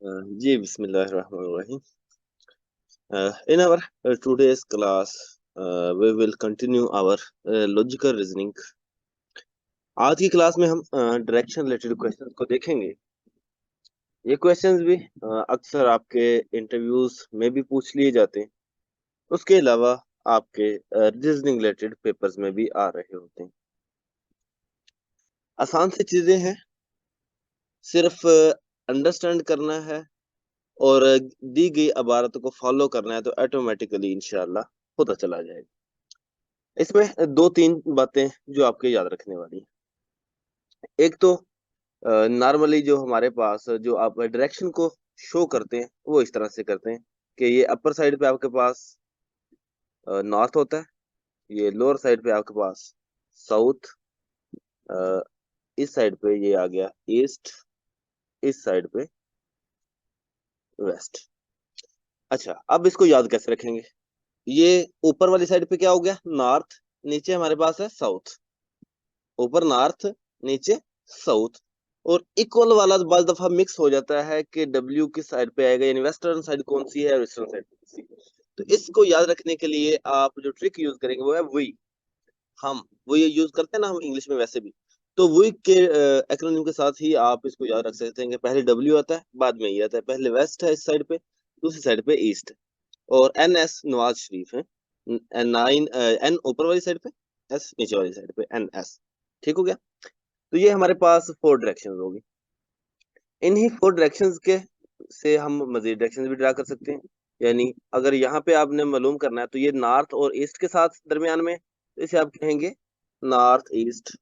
Ji, Bismillahirrahmanirrahim. In our today's class, we will continue our logical reasoning. आज की class में हम direction related questions को देखेंगे। ये क्वेश्चंस भी अक्सर आपके इंटरव्यूज में भी पूछ लिए जाते हैं। उसके अलावा आपके रीजनिंग रिलेटेड पेपर्स में भी आ रहे होते हैं। आसान सी चीजें हैं, सिर्फ अंडरस्टैंड करना है और दी गई इबारत को फॉलो करना है तो ऑटोमेटिकली इंशाल्लाह होता चला जाएगा। इसमें दो तीन बातें जो आपके याद रखने वाली हैं। एक तो नॉर्मली जो हमारे पास जो आप डायरेक्शन को शो करते हैं वो इस तरह से करते हैं कि ये अपर साइड पे आपके पास नॉर्थ होता है, ये लोअर साइड पे आपके पास साउथ, इस साइड पे ये आ गया ईस्ट, इस साइड पे वेस्ट। अच्छा, अब इसको याद कैसे रखेंगे? ये ऊपर वाली साइड पे क्या हो गया? नॉर्थ। नीचे हमारे पास है साउथ। ऊपर नॉर्थ, नीचे साउथ। और इक्वल वाला बाद दफा मिक्स हो जाता है कि डब्ल्यू किस साइड पे आएगा, यानी वेस्टर्न साइड कौन सी है और ईस्टर्न साइड कौन सी है। तो इसको याद रखने के लिए आप जो ट्रिक यूज करेंगे वो है वी। हम वो ये यूज करते हैं ना हम इंग्लिश में वैसे भी, तो वी के एक्रोनिम के साथ ही आप इसको याद रख सकते हैं कि पहले डब्ल्यू आता है, बाद में ये आता है। पहले वेस्ट है इस साइड पे, दूसरी साइड पे ईस्ट। और एन एस नवाज शरीफ है। एन नाइन, एन ऊपर वाली साइड पे, एस नीचे वाली साइड पे, एन एस। ठीक हो गया? तो ये हमारे पास फोर डायरेक्शंस होगी। इन्हीं फोर डायरेक्शंस के से हम मजीद डायरेक्शंस भी ड्रा कर सकते हैं। यानी अगर यहाँ पे आपने मालूम करना है तो ये नॉर्थ और ईस्ट के साथ दरमियान में, तो इसे आप कहेंगे नॉर्थ ईस्ट।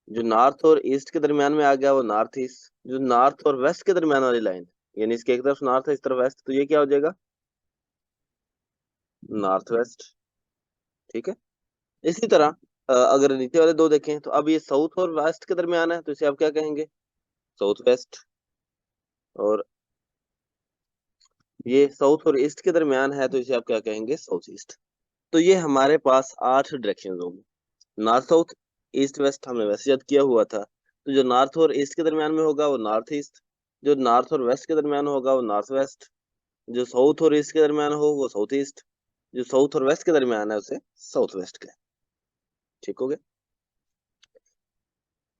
जो नॉर्थ और ईस्ट के दरमियान में आ गया वो नॉर्थ ईस्ट। जो नॉर्थ और वेस्ट के दरमियान वाली लाइन, यानी इसके एक तरफ नॉर्थ है इस तरफ वेस्ट, तो ये क्या हो जाएगा? North west. ठीक है। इसी तरह अगर नीचे वाले दो देखें तो अब ये साउथ और वेस्ट के दरमियान है, तो इसे आप क्या कहेंगे? South west. और ये साउथ और ईस्ट के दरमियान है, तो इसे आप क्या कहेंगे? South east. तो ये हमारे पास 8 डायरेक्शन होंगे। नॉर्थ साउथ ईस्ट वेस्ट हमने वैसे याद किया हुआ था। तो जो नॉर्थ और ईस्ट के दरमियान में होगा वो नॉर्थ ईस्ट। जो नॉर्थ और वेस्ट के दरमियान होगा वो नॉर्थ वेस्ट। जो साउथ और ईस्ट के दरमियान हो वो साउथ ईस्ट। जो साउथ और वेस्ट के दरमियान है उसे साउथ वेस्ट का। ठीक हो गया?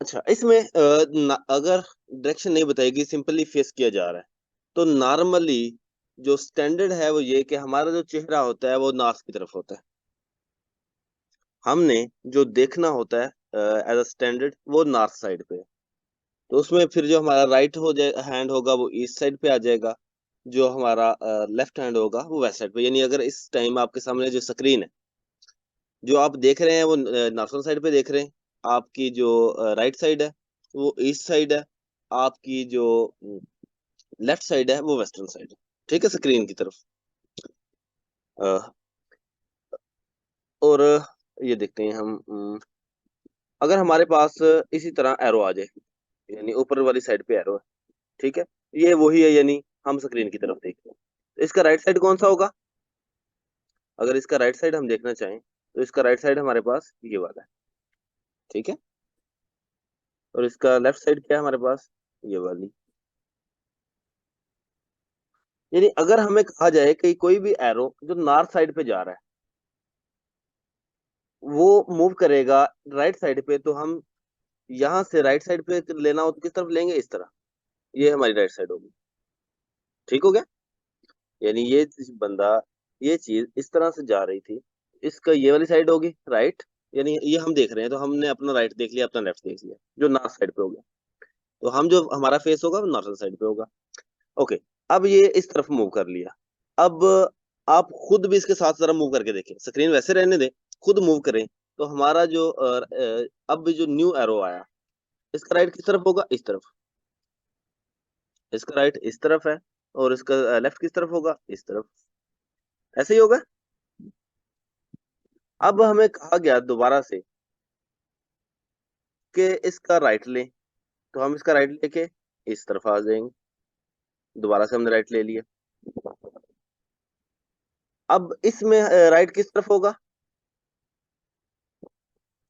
अच्छा, इसमें अगर डायरेक्शन नहीं बताएगी, सिंपली फेस किया जा रहा है, तो नॉर्मली जो स्टैंडर्ड है वो ये कि हमारा जो चेहरा होता है वो नॉर्थ की तरफ होता है। हमने जो देखना होता है एज अ स्टैंडर्ड वो नॉर्थ साइड पे है। तो उसमें फिर जो हमारा राइट हो जाए हैंड होगा वो ईस्ट साइड पे आ जाएगा। जो हमारा लेफ्ट हैंड होगा वो वेस्ट साइड पे। यानी अगर इस टाइम आपके सामने जो स्क्रीन है, जो आप देख रहे हैं वो नॉर्थन साइड पे देख रहे हैं। आपकी जो राइट साइड है वो ईस्ट साइड है। आपकी जो लेफ्ट साइड है वो वेस्टर्न साइड है। ठीक है, स्क्रीन की तरफ। अ, और ये देखते हैं हम, अगर हमारे पास इसी तरह एरो आ जाए, यानी ऊपर वाली साइड पे एरो है, ठीक है, ये वही है, यानी हम स्क्रीन की तरफ देख रहे हैं, तो इसका राइट साइड कौन सा होगा? अगर इसका राइट साइड हम देखना चाहें तो इसका राइट साइड हमारे पास ये वाला है। ठीक है। और इसका लेफ्ट साइड क्या है हमारे पास? ये वाली। यानी अगर हमें कहा जाए कि कोई भी एरो जो नॉर्थ साइड पे जा रहा है वो मूव करेगा राइट साइड पे, तो हम यहाँ से राइट साइड पे लेना हो तो किस तरफ लेंगे? इस तरह। ये हमारी राइट साइड होगी। ठीक हो गया? यानी ये बंदा, ये चीज इस तरह से जा रही थी, इसका ये वाली साइड होगी राइट। यानी ये हम देख रहे हैं तो हमने अपना राइट देख लिया, अपना लेफ्ट देख लिया, जो नॉर्थ साइड पे हो गया। तो हम जो हमारा फेस होगा वो नॉर्थन साइड पे होगा। ओके। अब ये इस तरफ मूव कर लिया। अब आप खुद भी इसके साथ जरा मूव करके देखें, स्क्रीन वैसे रहने दें, खुद मूव करें। तो हमारा जो अब जो न्यू एरो आया, इसका राइट किस तरफ होगा? इस तरफ। इसका राइट इस तरफ है और इसका लेफ्ट किस तरफ होगा? इस तरफ। ऐसे ही होगा। अब हमें कहा गया दोबारा से कि इसका राइट लें, तो हम इसका राइट लेके इस तरफ आ जाएंगे। दोबारा से हमने राइट ले लिया। अब इसमें राइट किस तरफ होगा?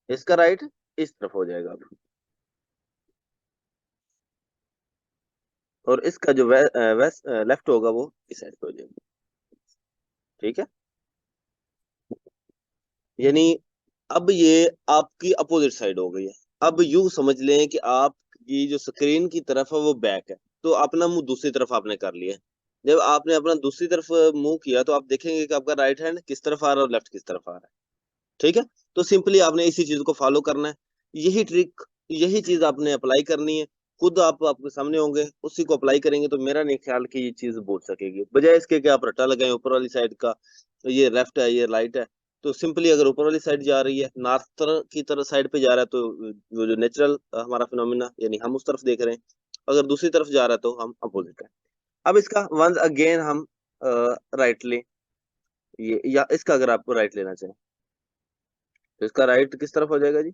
इसका राइट इस तरफ हो जाएगा अब। और इसका जो वेस्ट लेफ्ट होगा वो इस साइड पे हो जाएगा। ठीक है, यानी अब ये आपकी अपोजिट साइड हो गई है। अब यूं समझ लें कि आप ये जो स्क्रीन की तरफ है वो बैक है, तो अपना मुंह दूसरी तरफ आपने कर लिया है। जब आपने अपना दूसरी तरफ मुंह किया तो आप देखेंगे कि आपका राइट हैंड किस तरफ आ रहा है और लेफ्ट किस तरफ आ रहा है। ठीक है, तो सिंपली आपने इसी चीज को फॉलो करना है। यही ट्रिक, यही चीज आपने अप्लाई करनी है। खुद आप आपके सामने होंगे, उसी को अप्लाई करेंगे तो मेरा नहीं ख्याल कि ये चीज बोल सकेगी, बजाय इसके कि आप रट्टा लगाएं ऊपर वाली साइड का, तो ये लेफ्ट है ये राइट है। तो सिंपली अगर ऊपर वाली साइड जा रही है, नॉर्थ की तरफ साइड पे जा रहा है, तो वो जो नेचुरल हमारा फिनोमिना यानी हम उस तरफ देख रहे हैं। अगर दूसरी तरफ जा रहा है तो हम अपोजिट है। अब इसका वंस अगेन हम राइट लें, ये या इसका अगर आपको राइट लेना चाहें तो इसका राइट किस तरफ हो जाएगा जी?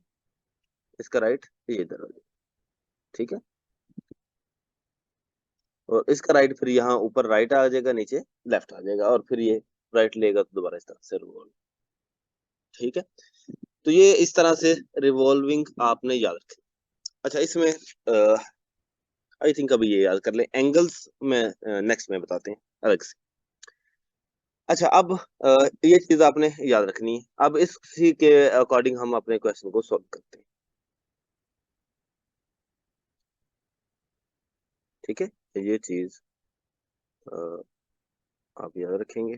इसका राइट ये इधर हो जाएगा। ठीक है, और इसका राइट फिर यहाँ ऊपर राइट आ जाएगा, नीचे लेफ्ट आ जाएगा, और फिर ये राइट लेगा तो दोबारा इस तरह से रिवॉल्व। ठीक है, तो ये इस तरह से रिवॉल्विंग आपने याद रखें। अच्छा, इसमें आई थिंक अभी ये याद कर ले, एंगल्स में नेक्स्ट में बताते हैं अलग से। अच्छा, अब ये चीज आपने याद रखनी है। अब इसी के अकॉर्डिंग हम अपने क्वेश्चन को सॉल्व करते हैं। ठीक है, तो ये चीज आप याद रखेंगे।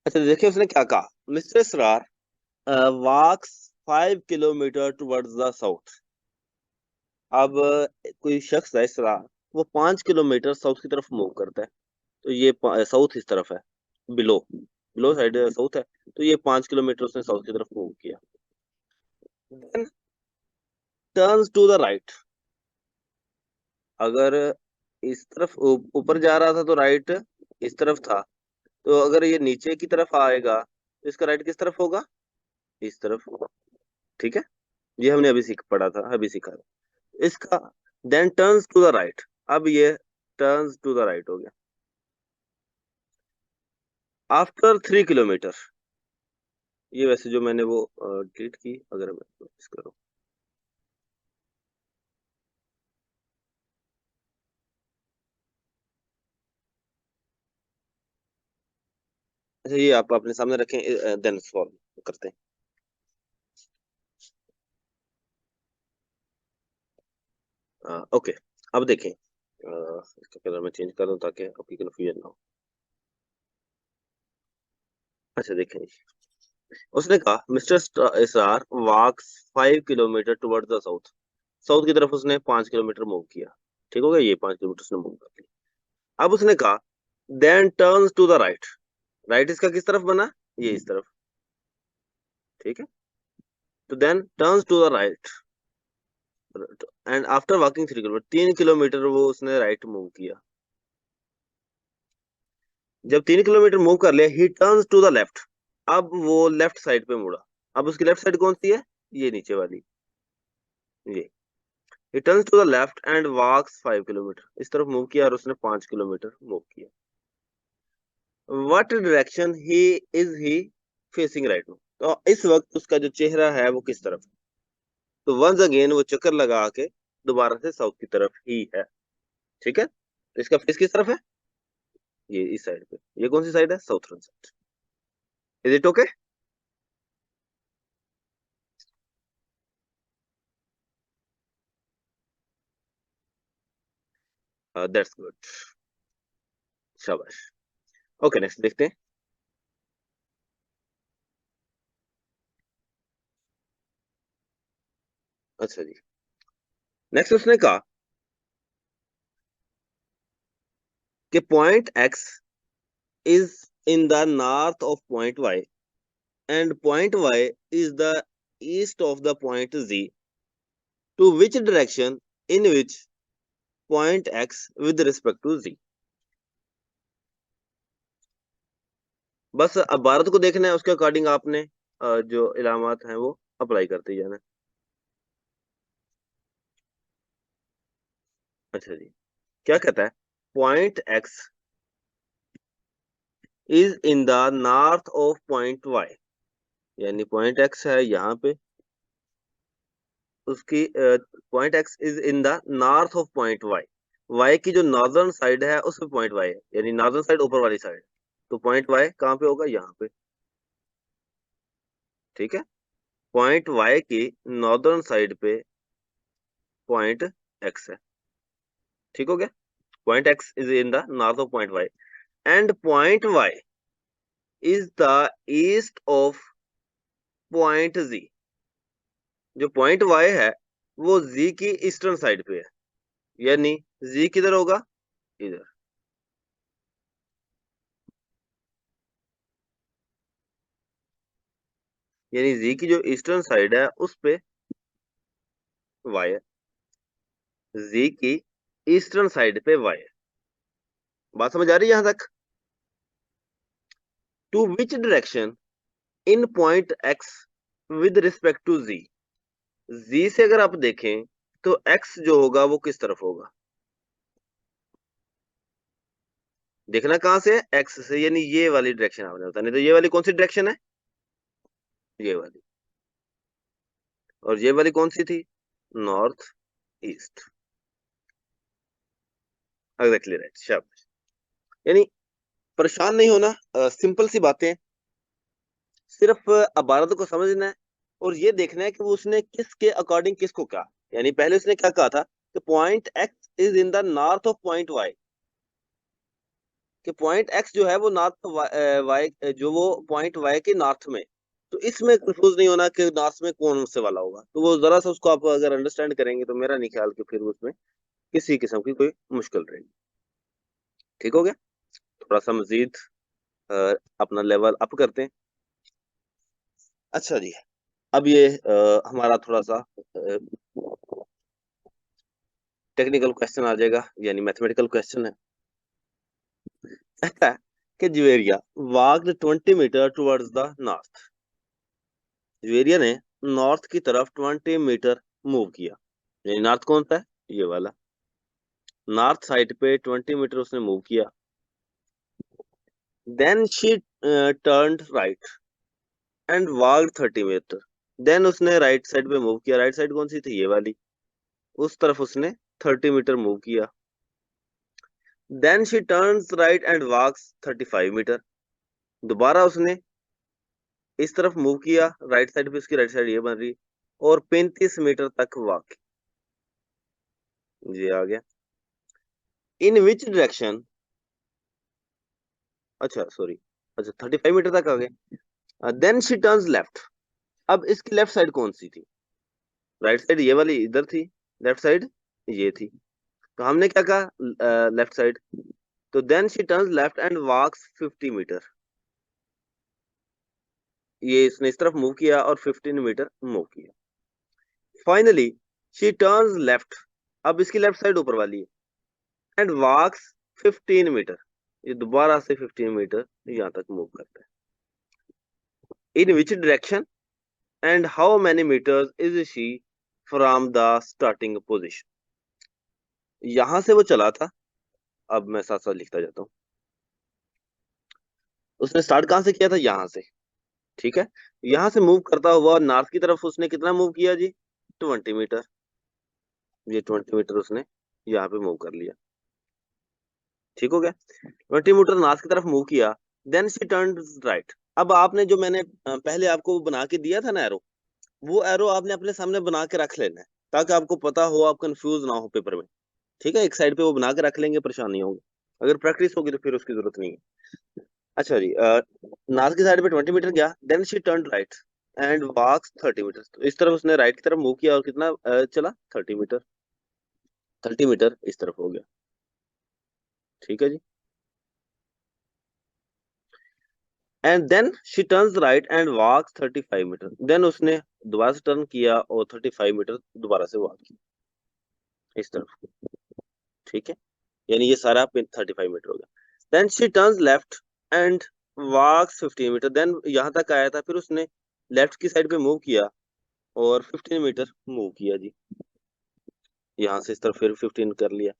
अच्छा, देखिए उसने क्या कहा, मिस्टर सरार walks 5 kilometre towards the south. अब कोई शख्स है सरार, वो 5 किलोमीटर साउथ की तरफ मूव करता है। तो ये साउथ इस तरफ है, बिलो बिलो साइड साउथ है, तो ये 5 किलोमीटर उसने साउथ की तरफ मूव किया। Then turns to the right. अगर इस तरफ ऊपर जा रहा था तो राइट इस तरफ था, तो अगर ये नीचे की तरफ आएगा तो इसका राइट किस तरफ होगा? इस तरफ। ठीक है, ये हमने अभी सीख पढ़ा था, अभी सीखा था इसका। Then turns to the right. अब ये टर्न्स टू द राइट हो गया आफ्टर 3 किलोमीटर। ये वैसे जो मैंने वो डिलीट की, अगर मैं कोशिश करूँ। अच्छा, ये आप अपने सामने रखें, देन सॉल्व करते हैं। ओके, अब देखें, इसका कलर मैं चेंज कर दूं ताकि आपकी कन्फ्यूजन ना हो। अच्छा देखें, उसने कहा mister SR walks 5 kilometre toward the south. South की तरफ उसने 5 किलोमीटर मूव किया। ठीक हो गया, ये 5 किलोमीटर उसने मूव कर लिया। अब उसने कहा then turns to the right. Right इसका किस तरफ बना? ये इस तरफ। ठीक है, तो then turns to the right and after walking 3 kilometre, 3 kilometre वो उसने राइट मूव किया। जब 3 किलोमीटर मूव कर लिया, he turns to the left. अब वो लेफ्ट साइड पे मुड़ा। अब उसकी लेफ्ट साइड कौन सी है? ये नीचे वाली, ये। He turns to the left and walks 5 kilometre. इस तरफ मूव किया और उसने 5 किलोमीटर मूव किया। What direction he is he facing right now? तो इस वक्त उसका जो चेहरा है वो किस तरफ है? तो वंस अगेन वो चक्कर लगा के दोबारा से साउथ की तरफ ही है। ठीक है, तो इसका फेस किस तरफ है? ये इस साइड पे। ये कौन सी साइड है? Southern side. Is it okay? That's good, शाबाश। ओके, नेक्स्ट देखते हैं। अच्छा जी, नेक्स्ट उसने कहा कि point X is in the north of point Y and point Y is the east of the point G, to which direction in which point X with respect to G. बस अब भारत को देखना है, उसके according आपने जो इलामात हैं वो अप्लाई करते जाना है। अच्छा जी, क्या कहता है? Point X is in the north of point Y, यानी पॉइंट एक्स है यहाँ पे उसकी point X is in the north of point Y, Y की जो नॉर्दर्न साइड है उस पे पॉइंट वाई है, यानी नॉर्दर्न साइड ऊपर वाली साइड, तो पॉइंट वाई कहाँ पे होगा, यहाँ पे। ठीक है, पॉइंट वाई की नॉर्दर्न साइड पे पॉइंट एक्स है। ठीक हो गया, point X is in the north of point Y and point Y is the east of point G. जो पॉइंट वाई है वो जी की ईस्टर्न साइड पे है, यानी जी किधर होगा, इधर। यानी जी की जो ईस्टर्न साइड है उस पे वाई है, जी की ईस्टर्न साइड पे वाई है। बात समझ आ रही है यहां तक? To which direction in point X with respect to G, G से अगर आप देखें तो एक्स जो होगा वो किस तरफ होगा, देखना कहां से है, एक्स से, यानी ये वाली डायरेक्शन आपने बतानी। तो ये वाली कौन सी डायरेक्शन है, ये वाली। और ये वाली कौन सी थी, नॉर्थ ईस्ट। एग्जैक्टली राइट, शाबाश। यानी परेशान नहीं होना, सिंपल सी बातें, सिर्फ इबारत को समझना है और ये देखना है कि वो उसने किसके अकॉर्डिंग किसको कहा। यानी पहले उसने क्या कहा था कि point X is in the north of point Y, कि पॉइंट एक्स जो है वो नॉर्थ वाई, जो वो पॉइंट वाई के नॉर्थ में। तो इसमें कंफ्यूज नहीं होना कि नॉर्थ में कौन से वाला होगा, तो वो जरा सा उसको आप अगर अंडरस्टैंड करेंगे तो मेरा नहीं ख्याल कि फिर उसमें किसी किस्म की कोई मुश्किल रहेगी। ठीक हो गया, थोड़ा सा मजीद अपना लेवल अप करते हैं। अच्छा जी, अब ये हमारा थोड़ा सा टेक्निकल क्वेश्चन आ जाएगा, यानी मैथमेटिकल क्वेश्चन है। कहता है कि Juveria walked 20 metre towards the north, Juveria ने नॉर्थ की तरफ 20 मीटर मूव किया, यानी नॉर्थ कौन सा है, ये वाला, नॉर्थ साइड पे 20 मीटर उसने मूव किया। Then she turned right and walked 30 metre, then उसने राइट साइड पे मूव किया, राइट साइड कौन सी थी, ये वाली, उस तरफ उसने 30 मीटर मूव किया। Then she turns right and walks 35 metre, दोबारा उसने इस तरफ मूव किया, राइट साइड पे, उसकी राइट साइड ये बन रही, और 35 मीटर तक वॉक, ये आ गया। इन विच डायरेक्शन, अच्छा सॉरी, अच्छा 35 मीटर तक आ गए। देन शी टर्न्स लेफ्ट, अब इसकी लेफ्ट साइड कौन सी थी, राइट साइड ये वाली इधर थी, लेफ्ट साइड ये थी, तो हमने क्या कहा, लेफ्ट साइड। तो then she turns left and walks 50 metre, ये इसने इस तरफ मूव किया और 15 मीटर मूव किया। फाइनली शी टर्न्स लेफ्ट, अब इसकी लेफ्ट साइड ऊपर वाली है, एंड वॉक्स 15 मीटर, ये दोबारा से 15 मीटर यहाँ तक मूव करता है। In which direction and how many metres is she from the starting position, यहां से वो चला था, अब मैं साथ साथ लिखता जाता हूँ। उसने स्टार्ट कहां से किया था, यहाँ से। ठीक है, यहाँ से मूव करता हुआ नॉर्थ की तरफ उसने कितना मूव किया जी, 20 मीटर, ये 20 मीटर उसने यहाँ पे मूव कर लिया। ठीक हो गया, 20 मीटर नॉर्थ की तरफ मूव किया, देन शी टर्न राइट। अब आपने जो मैंने पहले आपको बना के दिया था ना एरो, वो एरो आपने अपने सामने बना के रख लेना है, ताकि आपको पता हो, आप कंफ्यूज ना हो पेपर में। ठीक है, एक साइड पे वो बना के रख लेंगे, परेशान नहीं होंगे, अगर प्रैक्टिस होगी तो फिर उसकी जरूरत नहीं है। अच्छा जी, नॉर्थ की साइड पे 20 मीटर गया, then she turn right and walks 30 metre, तो इस तरफ उसने राइट की तरफ मूव किया और कितना चला, 30 मीटर, 30 मीटर इस तरफ हो गया। ठीक है जी, and then she turns right and walks 35 metre, then उसने दोबारा से टर्न किया और 35 मीटर दोबारा से वॉक किया इस तरफ। ठीक है, यानी ये सारा 35 मीटर हो गया। Then she turns left and walks 15 metre, then यहाँ तक आया था, फिर उसने लेफ्ट की साइड पे मूव किया और 15 मीटर मूव किया जी, यहाँ से इस तरफ फिर 15 कर लिया।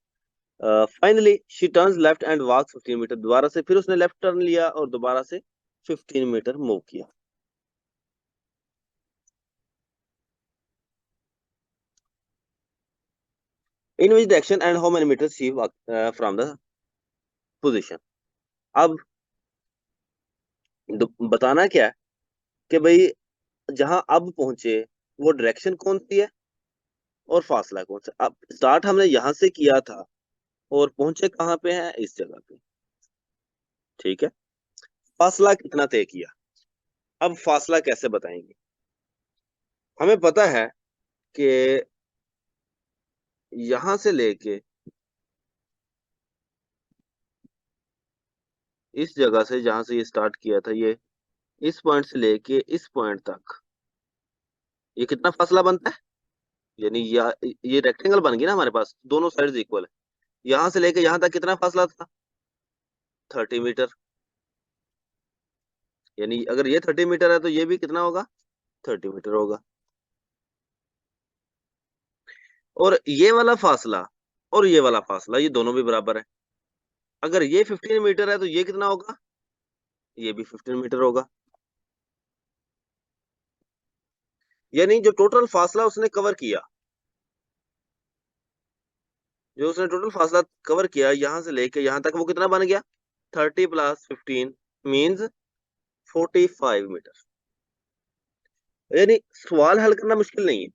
Finally she turns left and walks 15 metre, दोबारा से फिर उसने लेफ्ट टर्न लिया और दोबारा से 15 मीटर मूव किया। In which direction and how many metre she from the position. अब बताना क्या है कि भाई जहां अब पहुंचे वो डायरेक्शन कौन सी है और फासला कौन सा। अब स्टार्ट हमने यहां से किया था और पहुंचे कहाँ पे हैं, इस जगह पे। ठीक है, फासला कितना तय किया। अब फासला कैसे बताएंगे। हमें पता है कि यहां से लेके इस जगह से जहां से ये स्टार्ट किया था, ये इस पॉइंट से लेके इस पॉइंट तक ये कितना फासला बनता है। यानी ये रेक्टेंगल बन गया ना हमारे पास, दोनों साइड इक्वल है। यहां से लेके यहां तक कितना फासला था, 30 मीटर। यानी अगर ये 30 मीटर है तो ये भी कितना होगा, 30 मीटर होगा। और ये वाला फासला और ये वाला फासला ये दोनों भी बराबर है। अगर ये 15 मीटर है तो ये कितना होगा, ये भी 15 मीटर होगा। यानी जो टोटल फासला उसने कवर किया, जो उसने टोटल फासला कवर किया यहां से लेके यहां तक, वो कितना बन गया, 30 + 15 मीन्स 45 मीटर। यानी सवाल हल करना मुश्किल नहीं है,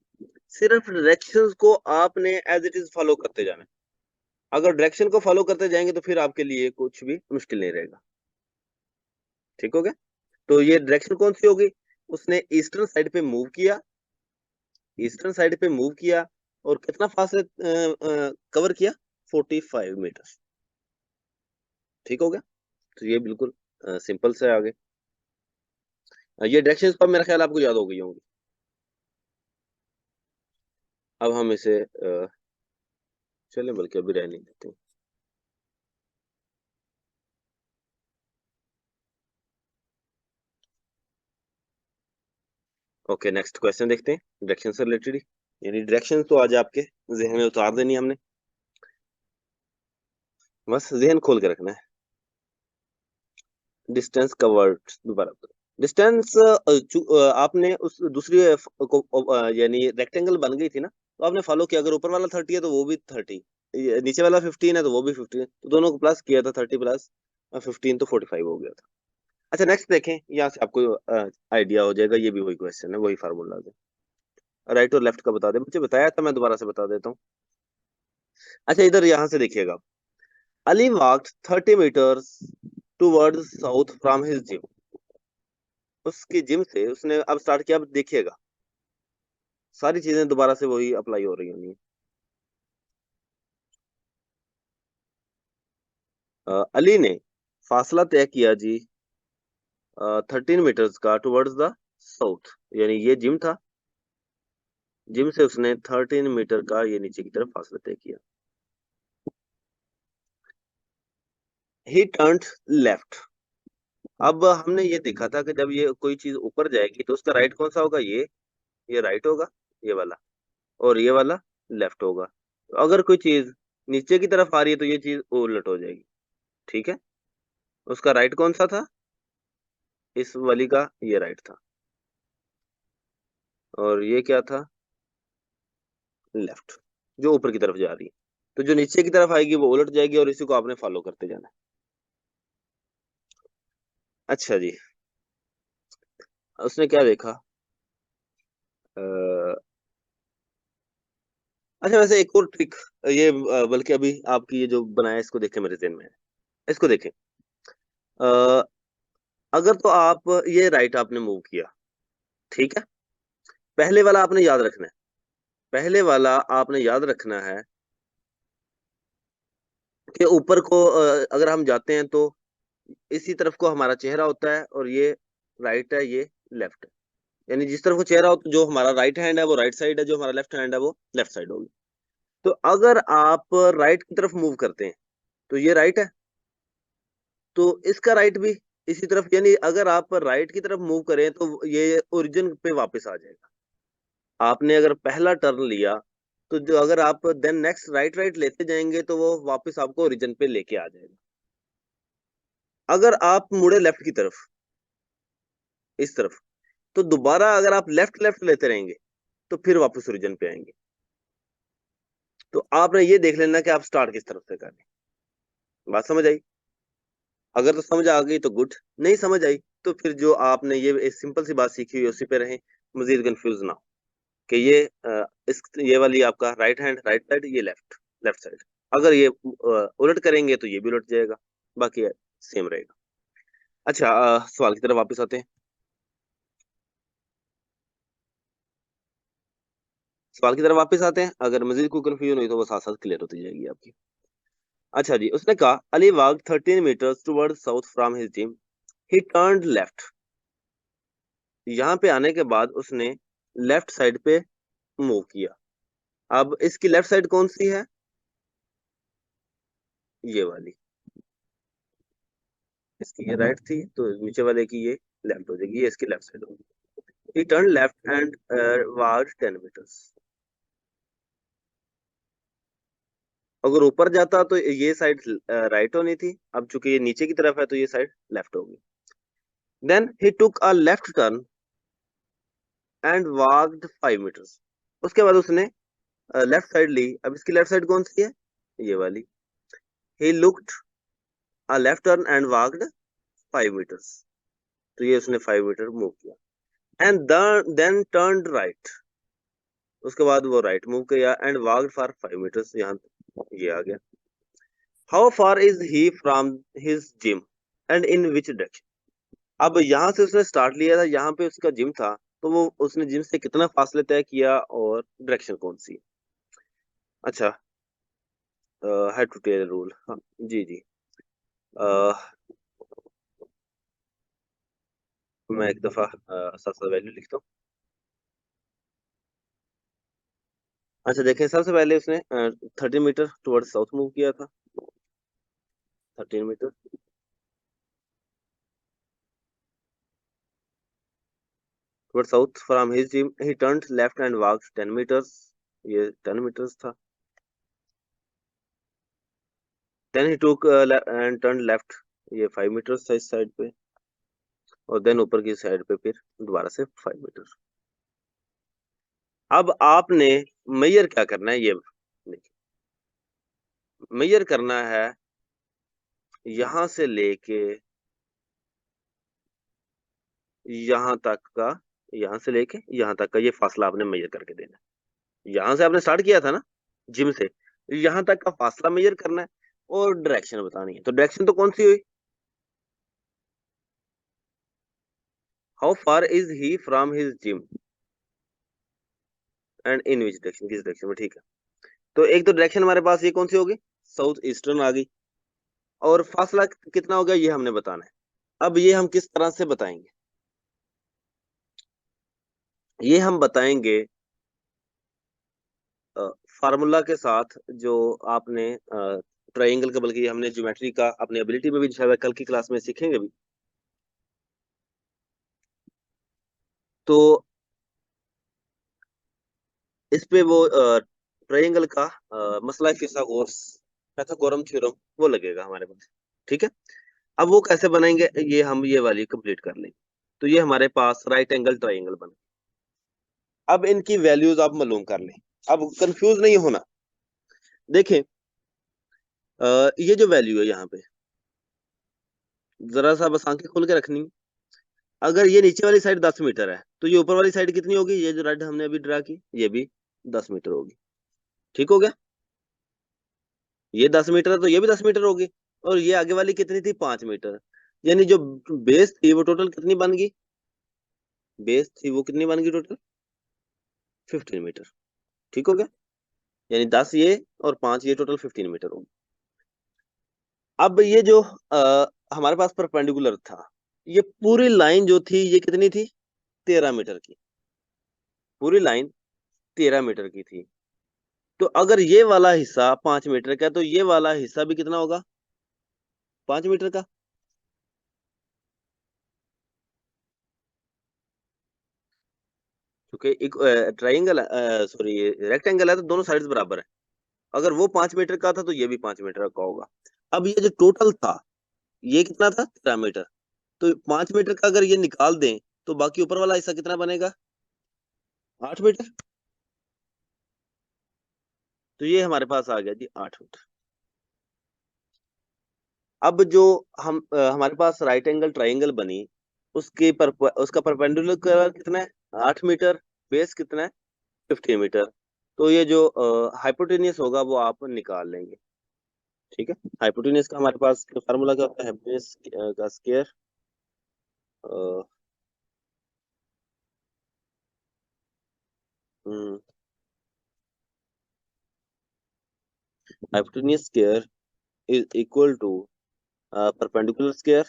सिर्फ डायरेक्शंस को आपने एज इट इज फॉलो करते जाना है। अगर डायरेक्शन को फॉलो करते जाएंगे तो फिर आपके लिए कुछ भी मुश्किल नहीं रहेगा। ठीक हो गया। तो ये डायरेक्शन कौन सी होगी, उसने ईस्टर्न साइड पे मूव किया, ईस्टर्न साइड पे मूव किया और कितना फासले कवर किया, 45 मीटर। ठीक हो गया। तो ये बिल्कुल सिंपल से आगे। ये डायरेक्शन पर मेरा ख्याल आपको याद हो गई होंगी। अब हम इसे चलें, बल्कि अभी रहने देते हैं। ओके, नेक्स्ट क्वेश्चन देखते हैं डायरेक्शन से रिलेटेड ही। यानी डायरेक्शन तो आज आपके जहन में उतार देनी हमने, बस जहन खोल के रखना है। डिस्टेंस कवर्ड, दोबारा डिस्टेंस आपने उस दूसरी यानी रेक्टेंगल बन गई थी ना, तो आपने फॉलो किया। अगर ऊपर वाला 30 है तो वो भी 30, नीचे वाला 15 है तो वो भी 15, तो दोनों को प्लस किया था, 30 + 15 तो 45 हो गया था। अच्छा, नेक्स्ट देखें, यहाँ से आपको आइडिया हो जाएगा। ये भी वही क्वेश्चन है, वही फार्मूला है। राइट और लेफ्ट का बता दे, मुझे बताया था, मैं दोबारा से बता देता हूँ। अच्छा, इधर यहाँ से देखिएगा, Ali walked 30 metres towards south from his gym. उसकी जिम से उसने अब स्टार्ट किया। अब देखिएगा सारी चीजें दोबारा से वही अप्लाई हो रही होंगी। अली ने फासला तय किया जी 13 मीटर्स का टुवर्ड्स द साउथ। यानी ये जिम था, जिम से उसने 13 मीटर का ये नीचे की तरफ फासला तय किया। ही टर्न्ड लेफ्ट। अब हमने ये देखा था कि जब ये कोई चीज ऊपर जाएगी तो उसका राइट कौन सा होगा, ये राइट होगा, ये वाला, और ये वाला लेफ्ट होगा। तो अगर कोई चीज नीचे की तरफ आ रही है तो ये चीज उलट हो जाएगी। ठीक है, उसका राइट कौन सा था, इस वाली का ये राइट था, और ये क्या था, लेफ्ट, जो ऊपर की तरफ जा रही है। तो जो नीचे की तरफ आएगी वो उलट जाएगी, और इसी को आपने फॉलो करते जाना है। अच्छा जी, उसने क्या देखा, अ, अच्छा वैसे एक और ट्रिक, ये बल्कि अभी आपकी ये जो बनाया इसको देखें, मेरे ज़हन में है, इसको देखें। अ, अगर तो आप ये राइट आपने मूव किया, ठीक है, पहले वाला आपने याद रखना है, पहले वाला आपने याद रखना है कि ऊपर को अगर हम जाते हैं तो इसी तरफ को हमारा चेहरा होता है, और ये राइट है, ये लेफ्ट है। यानी जिस तरफ को चेहरा हो, तो जो हमारा राइट हैंड है वो राइट साइड है, जो हमारा लेफ्ट हैंड है वो लेफ्ट साइड होगी। तो अगर आप राइट की तरफ मूव करते हैं तो ये राइट है, तो इसका राइट भी इसी तरफ। यानी अगर आप राइट की तरफ मूव करें तो ये ओरिजिन पे वापस आ जाएगा। आपने अगर पहला टर्न लिया तो जो अगर आप देन नेक्स्ट राइट राइट लेते जाएंगे तो वो वापस आपको ओरिजिन पे लेके आ जाएगा। अगर आप मुड़े लेफ्ट की तरफ, इस तरफ, तो दोबारा अगर आप लेफ्ट लेफ्ट लेते रहेंगे तो फिर वापस ओरिजिन पे आएंगे। तो आपने ये देख लेना कि आप स्टार्ट किस तरफ से करनी। बात समझ आई? अगर तो समझ आ गई तो गुड, नहीं समझ आई तो फिर जो आपने ये सिंपल सी बात सीखी हुई उसी पे रहें, मजीद कंफ्यूज ना हो कि ये वाली आपका राइट हैंड राइट साइड, ये लेफ्ट लेफ्ट साइड। अगर ये उलट करेंगे तो ये भी उलट जाएगा, बाकी सेम रहेगा। अच्छा, सवाल की तरफ वापस आते हैं। सवाल की तरफ वापस आते हैं, अगर मजीद कोई कंफ्यूजन हुई तो वो साथ साथ क्लियर होती जाएगी आपकी। अच्छा जी, उसने कहा Ali walk 13 metres toward south from his gym, he turned left. यहाँ पे आने के बाद उसने लेफ्ट साइड पे मूव किया। अब इसकी लेफ्ट साइड कौन सी है? ये वाली। इसकी ये राइट थी तो नीचे वाले की ये लेफ्ट हो जाएगी, ये इसकी लेफ्ट साइड होगी। He turn left and walk 10 metres. अगर ऊपर जाता तो ये साइड राइट होनी थी, अब चूंकि ये नीचे की तरफ है तो ये साइड लेफ्ट होगी। Then he took a left turn and walked 5 metres. उसके बाद उसने लेफ्ट साइड ली। अब इसकी लेफ्ट साइड कौन सी है? ये वाली। He looked a left turn and walked 5 metres. तो ये उसने 5 मीटर मूव किया एंड देन टर्न राइट। उसके बाद वो राइट मूव किया एंड वॉकड फॉर 5 मीटर्स। यहाँ ये आ गया। How far is he from his gym and in which direction. अब यहाँ से उसने स्टार्ट लिया था, यहाँ पे उसका जिम था, तो वो उसने जिम से कितना फासले तय किया और डायरेक्शन कौन सी? अच्छा, हेड टू टेल रूल, हाँ जी जी। अ, मैं एक दफा साथ साथ वैल्यू लिखता हूँ। अच्छा देखें, सबसे पहले उसने 13 मीटर टुवर्ड साउथ मूव किया था। 13 metre toward south from his gym, he turned left and walked 10 metres. ये 10 मीटर्स था। Then he took and turn left, ये 5 मीटर्स था इस साइड पे। और देन ऊपर की साइड पे फिर दोबारा से 5 मीटर। अब आपने मेजर क्या करना है, ये देखिए। मेजर करना है यहां से लेके यहां तक का, यहां से लेके यहां तक का ये फासला आपने मेजर करके देना है। यहां से आपने स्टार्ट किया था ना जिम से, यहां तक का फासला मेजर करना है और डायरेक्शन बतानी है। तो डायरेक्शन तो कौन सी हुई? How far is he from his gym and in which direction, किस डायरेक्शन में, ठीक है। तो एक तो डायरेक्शन हमारे पास ये कौन सी होगी? साउथ ईस्टर्न आ गई। और फासला कितना हो गया ये हमने बताना है। अब ये हम किस तरह से बताएंगे? ये हम बताएंगे फार्मूला के साथ, जो आपने ट्रायंगल का, बल्कि हमने ज्योमेट्री का अपनी एबिलिटी में भी शायद कल की क्लास में सीखेंगे भी। तो इस पे वो ट्रायंगल का मसला फिसागोरस, पाइथागोरम थ्योरम, वो लगेगा हमारे पास। ठीक है। अब वो कैसे बनाएंगे, ये हम ये वाली कंप्लीट कर लेंगे। तो ये हमारे पास राइट एंगल ट्रायंगल बना। अब इनकी वैल्यूज आप मालूम कर लें। अब कंफ्यूज नहीं होना। देखें, ये जो वैल्यू है यहाँ पे, जरा सा बस आंखें खोल के रखनी। अगर ये नीचे वाली साइड 10 मीटर है तो ये ऊपर वाली साइड कितनी होगी? ये जो रेड हमने अभी ड्रा की, ये भी 10 मीटर होगी। ठीक हो गया? ये 10 मीटर है तो ये भी 10 मीटर होगी। और ये आगे वाली कितनी थी? 5 मीटर। यानी जो बेस थी वो टोटल कितनी बन गई? बेस थी वो कितनी बन गई टोटल? 15 मीटर। ठीक हो गया? यानी 10 ये और 5 ये, टोटल 15 मीटर होगी। अब ये जो हमारे पास परपेंडिकुलर था, ये पूरी लाइन जो थी ये कितनी थी? 13 मीटर की। पूरी लाइन 13 मीटर की थी। तो अगर ये वाला हिस्सा 5 मीटर का है तो ये वाला हिस्सा भी कितना होगा? 5 मीटर का। क्योंकि एक ट्राइंगल, सॉरी रेक्टेंगल है तो दोनों साइड्स बराबर है। अगर वो 5 मीटर का था तो ये भी 5 मीटर का होगा। अब ये जो टोटल था ये कितना था? 13 मीटर। तो 5 मीटर का अगर ये निकाल दें तो बाकी ऊपर वाला हिस्सा कितना बनेगा? 8 मीटर। तो ये हमारे पास आ गया जी 8 मीटर। अब जो हम हमारे पास राइट एंगल ट्राइंगल बनी, उसका परपेंडिकुलर कितना है? 8 मीटर। बेस कितना है? 15 मीटर। तो ये जो हाइपोटेनियस होगा वो आप निकाल लेंगे। ठीक है। हाइपोटेनियस का हमारे पास फार्मूला क्या होता है? बेस का square. Hypotenuse square is equal to perpendicular square.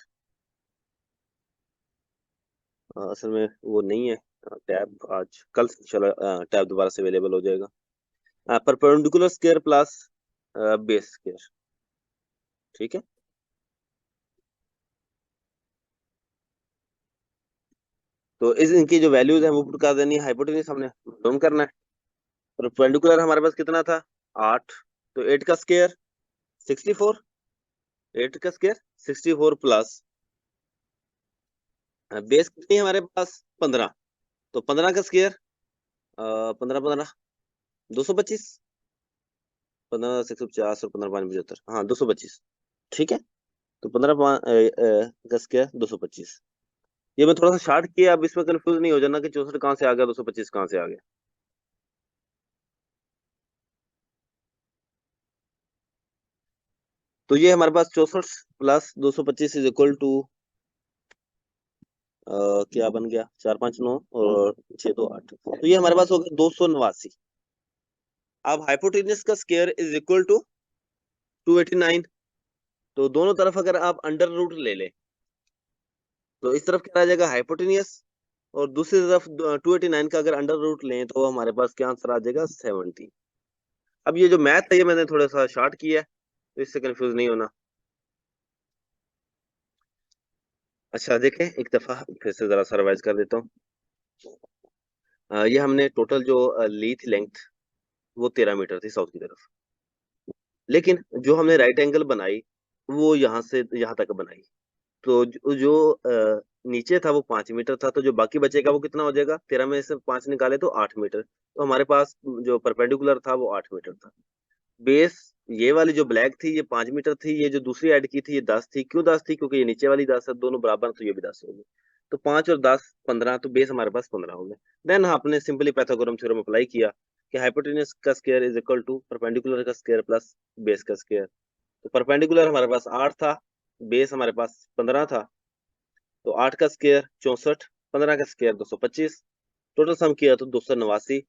असल में वो नहीं है टैब, आज कल से चला टैब दोबारा से अवेलेबल हो जाएगा। Perpendicular square plus base square. ठीक है। तो इस इनकी जो वैल्यूज है वो पुट कर देनी है। हाइपोटेन्यूज हमने मालूम करना है। परपेंडिकुलर हमारे पास कितना था? 8। तो 8 का स्क्वायर 64। 8 का स्क्वायर 64 प्लस बेस कितनी है हमारे पास? 15। तो 15 का स्क्वायर 15 15 225। 15 650 और 15 5 75, हाँ 225। ठीक है। तो 15 का स्क्वायर 225। ये मैं थोड़ा सा शार्ट किया, अब इसमें कंफ्यूज नहीं हो जाना कि 64 कहाँ से आ गया, 225 कहाँ से आ गया। तो ये हमारे पास 64 प्लस 225 इज इक्वल टू क्या बन गया? 4 5 9 और 6 2 8। तो ये हमारे पास हो गया 289। अब हाइपोटेन्यूज का स्क्वायर इज इक्वल टू 289। तो दोनों तरफ अगर आप अंडर रूट ले ले तो इस तरफ क्या आ जाएगा? हाइपोटेन्यूज। और दूसरी तरफ 289 का अगर अंडर रूट लें तो हमारे पास क्या आंसर आ जाएगा? 70। अब ये जो मैथ है ये मैंने थोड़ा सा शॉर्ट किया है, तो इससे कंफ्यूज नहीं होना। अच्छा देखें एक दफा फिर से जरा सा रिवाइज कर देता हूँ। ये हमने टोटल जो ली थी लेंथ वो 13 मीटर थी साउथ की तरफ। लेकिन जो हमने राइट एंगल बनाई वो यहाँ से यहाँ तक बनाई। तो जो नीचे था वो 5 मीटर था, तो जो बाकी बचेगा वो कितना हो जाएगा? 13 में से 5 निकाले तो 8 मीटर। तो हमारे पास जो परपेंडिकुलर था वो 8 मीटर था। बेस ये वाली जो ब्लैक थी ये 5 मीटर थी, ये जो दूसरी ऐड की थी ये 10 थी। क्यों 10 थी? क्योंकि ये नीचे वाली 10 है, दोनों बराबर हैं, तो ये भी 10 होगी। तो 5 और 10 15, तो बेस हमारे पास 15 हो गया। देन आपने सिंपली पाइथागोरम थ्योरम अप्लाई किया कि हाइपोटेन्यूज का square is equal to perpendicular का स्क्वायर प्लस बेस का स्क्वायर। तो परपेंडिकुलर हमारे पास 8 था, बेस हमारे पास 15 था। तो 8 का स्क्वायर 64, 15 का स्क्वायर 225। टोटल सम किया तो 289।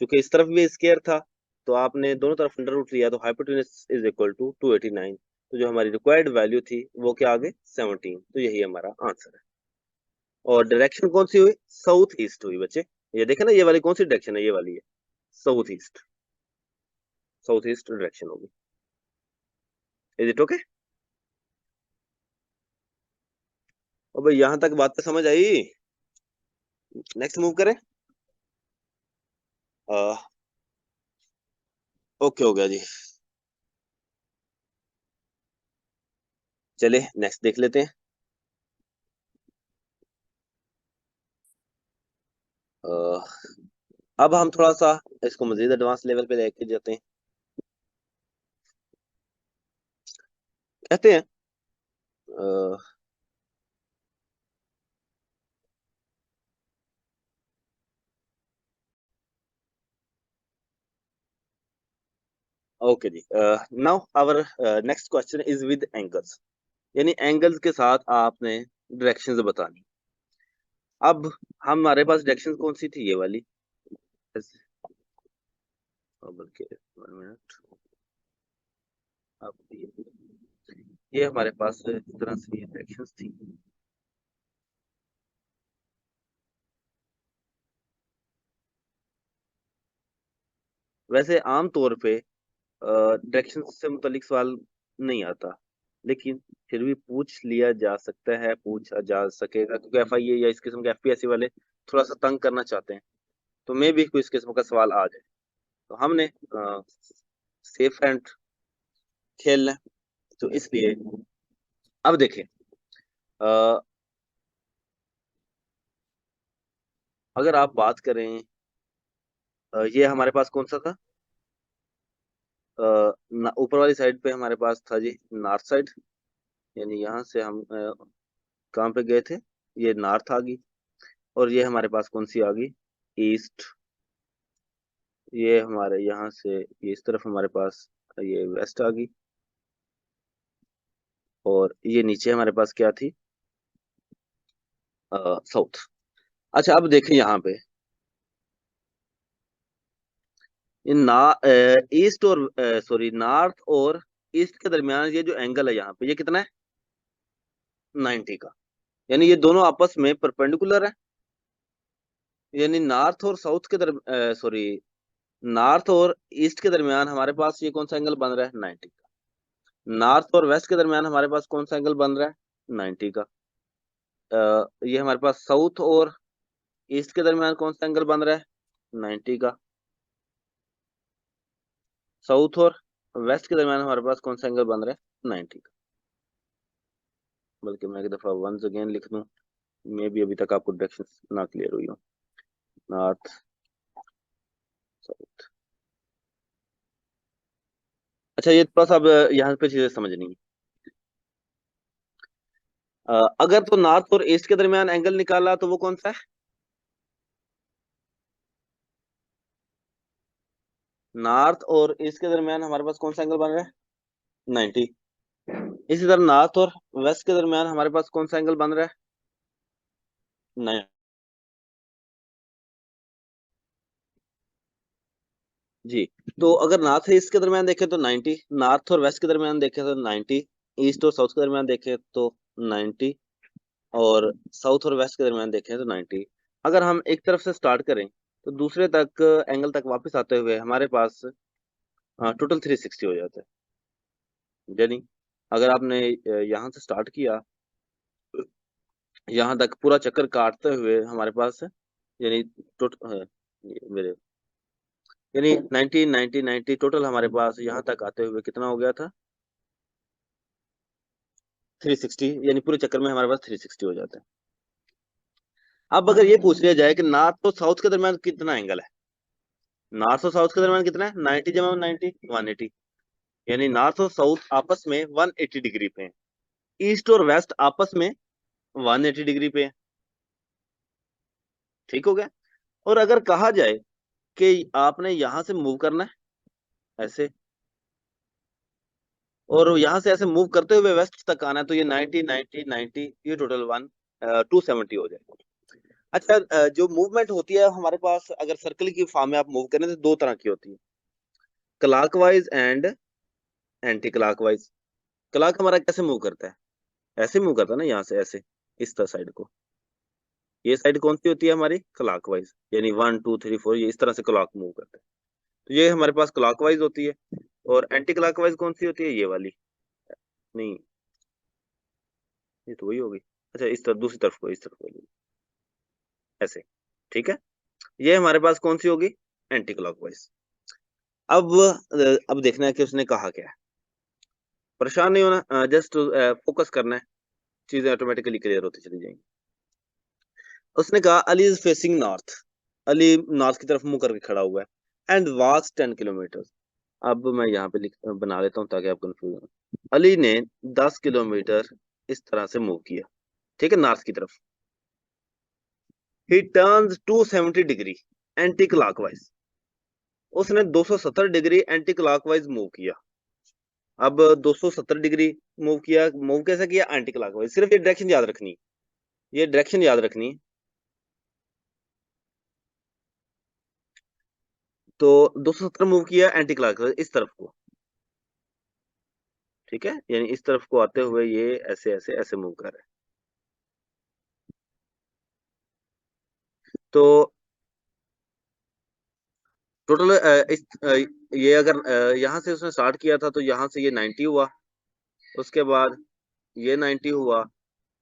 क्योंकि इस तरफ भी स्क्वायर था तो आपने दोनों तरफ अंडर रूट लिया, तो हाइपोटेन्यूज इज इक्वल टू 289। तो जो हमारी रिक्वायर्ड वैल्यू थी वो क्या आ गई? 17। तो यही हमारा आंसर है। और डायरेक्शन कौन सी हुई? साउथ ईस्ट हुई बच्चे। ये देखे ना, ये वाली कौन सी डायरेक्शन है? ये वाली है south east. South east direction होगी। Is it okay? और भाई यहां तक बात तो समझ आई। नेक्स्ट मूव करें। ओके हो गया जी। चलिए नेक्स्ट देख लेते हैं। अ, अब हम थोड़ा सा इसको मजीद एडवांस लेवल पे लेके जाते हैं। कहते हैं ओके जी। Now our next question is with angles. यानी एंगल्स के साथ आपने डायरेक्शंस बतानी। अब हमारे पास डायरेक्शन कौन सी थी? ये वाली। बल्कि 1 मिनट। अब ये हमारे पास इस तरह से डायरेक्शंस थी। वैसे आम तौर पे डायरेक्शन से मुतालिक सवाल नहीं आता, लेकिन फिर भी पूछ लिया जा सकता है, पूछा जा सकेगा, क्योंकि एफआईए या इस किस्म के एफपीएससी वाले थोड़ा सा तंग करना चाहते हैं। तो मे भी कोई इस किस्म का सवाल आ जाए, तो हमने सेफ एंड खेलना है। तो इसलिए अब देखें, अ, अगर आप बात करें, ये हमारे पास कौन सा था? ऊपर वाली साइड पे हमारे पास था जी नॉर्थ साइड, यानी यहाँ से हम कहाँ पे गए थे, ये नॉर्थ आ गई। और ये हमारे पास कौन सी आ गई, ईस्ट। ये हमारे यहाँ से ये इस तरफ हमारे पास ये वेस्ट आ गई। और ये नीचे हमारे पास क्या थी, साउथ। अच्छा अब देखें यहाँ पे, ये ना ईस्ट और सॉरी नॉर्थ और ईस्ट के दरमियान ये जो एंगल है यहाँ पे, ये कितना है, 90 का। यानी ये दोनों आपस में परपेंडिकुलर है। यानी नॉर्थ और साउथ के सॉरी नॉर्थ और ईस्ट के दरमियान हमारे पास ये कौन सा एंगल बन रहा है, 90 का। नॉर्थ और वेस्ट के दरमियान हमारे पास कौन सा एंगल बन रहा है, 90 का। ये हमारे पास साउथ और ईस्ट के दरमियान कौन सा एंगल बन रहा है, 90 का। साउथ और वेस्ट के दरमियान हमारे पास कौन सा एंगल बन रहा है, 90 का। बल्कि मैं एक दफा वंस अगेन लिख दूं, मे भी अभी तक आपको डायरेक्शन ना क्लियर हुई हो। North south. अच्छा ये थोड़ा सा अब यहाँ पे चीजें समझनी है। अगर तो नॉर्थ और ईस्ट के दरमियान एंगल निकाला तो वो कौन सा है, नॉर्थ और ईस्ट के दरमियान हमारे पास कौन सा एंगल बन रहा है, 90। इसी तरह नॉर्थ और वेस्ट के दरमियान हमारे पास कौन सा एंगल बन रहा है, 90। जी। तो अगर नॉर्थ और ईस्ट के दरमियान देखें तो 90, नॉर्थ और वेस्ट के दरमियान देखें तो 90, ईस्ट और साउथ के दरमियान देखें तो 90, और साउथ और वेस्ट के दरमियान देखें तो 90। अगर हम एक तरफ से स्टार्ट करें तो दूसरे तक एंगल तक वापस आते हुए हमारे पास टोटल 360 हो जाता है। यानी अगर आपने यहाँ से स्टार्ट किया, यहाँ तक पूरा चक्कर काटते हुए हमारे पास यानी मेरे यानी 90 90 90 टोटल हमारे पास यहाँ तक आते हुए कितना हो गया था, 360। यानी पूरे चक्कर में हमारे पास 360 हो जाता है। अब अगर ये पूछ लिया जाए कि नॉर्थ और साउथ के दरमियान कितना एंगल है, नॉर्थ और साउथ के दरमियान कितना है, 90 जमा 90 180। यानी नॉर्थ और साउथ आपस में 180 डिग्री पे हैं, ईस्ट और वेस्ट आपस में 180 डिग्री पे है। ठीक हो गया। और अगर कहा जाए कि आपने यहां से मूव करना है ऐसे, और यहाँ से ऐसे मूव करते हुए वेस्ट तक आना है, तो ये 90 90 90 ये टोटल 270 हो जाएगा। अच्छा जो मूवमेंट होती है हमारे पास, अगर सर्कल की फॉर्म में आप मूव करें तो दो तरह की होती है, clockwise and anti clockwise. Clock हमारा कैसे मूव करता है, ऐसे मूव करता है ना, यहाँ से ऐसे इस तरह साइड को। ये साइड कौन सी होती है हमारी, क्लॉकवाइज। यानी 1 2 3 4 ये इस तरह से क्लॉक मूव करता है, तो ये हमारे पास क्लॉकवाइज होती है। और एंटी क्लॉकवाइज कौन सी होती है, ये वाली। नहीं, ये तो वही होगी। अच्छा इस तरफ, दूसरी तरफ को, इस तरफ को ऐसे। ठीक है, ये हमारे पास कौन सी होगी, एंटी क्लॉकवाइज। अब देखना है कि उसने कहा क्या है। परेशान नहीं होना, जस्ट फोकस करना है, चीजें ऑटोमेटिकली क्लियर होती चली जाएंगी। उसने कहा Ali is facing north, Ali north की तरफ मुंह करके खड़ा हुआ है, एंड वॉक्स 10 किलोमीटर। अब मैं यहाँ पे बना लेता हूँ ताकि आप कंफ्यूज हो। अली ने 10 किलोमीटर इस तरह से मूव किया, ठीक है, नॉर्थ की तरफ। ही टर्न्स 270 डिग्री एंटी क्लॉकवाइज, उसने 270 डिग्री एंटी क्लॉकवाइज मूव किया। अब 270 डिग्री मूव किया, मूव कैसे किया, एंटी क्लॉकवाइज। सिर्फ ये डायरेक्शन याद रखनी है, ये डायरेक्शन याद रखनी है। तो 270 मूव किया एंटी क्लॉकवाइज इस तरफ को, ठीक है, यानी इस तरफ को आते हुए ये ऐसे ऐसे ऐसे मूव कर रहा है। तो टोटल ये अगर यहाँ से उसने स्टार्ट किया था तो यहाँ से ये 90 हुआ, उसके बाद ये 90 हुआ,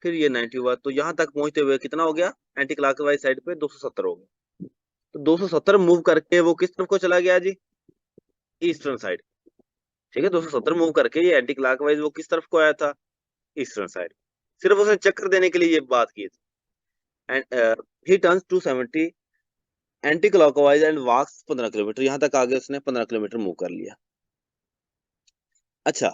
फिर ये 90 हुआ, तो यहाँ तक पहुंचते हुए कितना हो गया, एंटी क्लॉकवाइज साइड पे 270 हो गया। तो 270 मूव करके वो किस तरफ को चला गया जी, ईस्टर्न साइड। ठीक है, 270 मूव करके ये एंटी क्लॉकवाइज वो किस तरफ को आया था, ईस्टर्न साइड। सिर्फ उसने चक्कर देने के लिए ये बात की थी। And he turns 270 anti clockwise and walks 15 kilometre, यहाँ तक आगे उसने 15 किलोमीटर मूव कर लिया। अच्छा,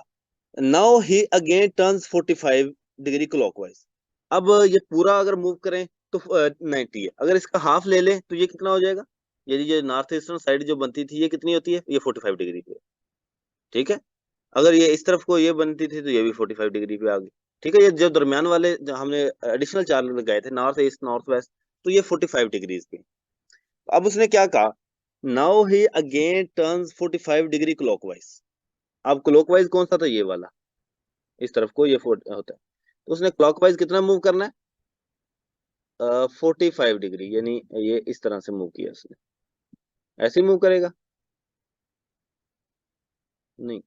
now he again turns 45 degree clockwise. अब ये पूरा अगर मूव करें तो 90 है, अगर इसका हाफ ले लें तो ये कितना हो जाएगा? यदि ये नॉर्थ ईस्टर्न साइड जो बनती थी ये कितनी होती है? ये 45 डिग्री पे, ठीक है। अगर ये इस तरफ को ये बनती थी तो ये भी 45 डिग्री पे आ गई, ठीक है। ये जो दरमियान वाले जो हमने एडिशनल चार लगाए थे, नॉर्थ ईस्ट नॉर्थ वेस्ट, तो ये 45 डिग्रीज पे। अब उसने क्या कहा, now he again turns 45 degree clockwise. अब क्लॉकवाइज कौन सा था? ये वाला, इस तरफ को ये होता है। तो उसने क्लॉकवाइज कितना मूव करना है? 45 डिग्री, यानी ये इस तरह से मूव किया उसने। ऐसे ही मूव करेगा? नहीं,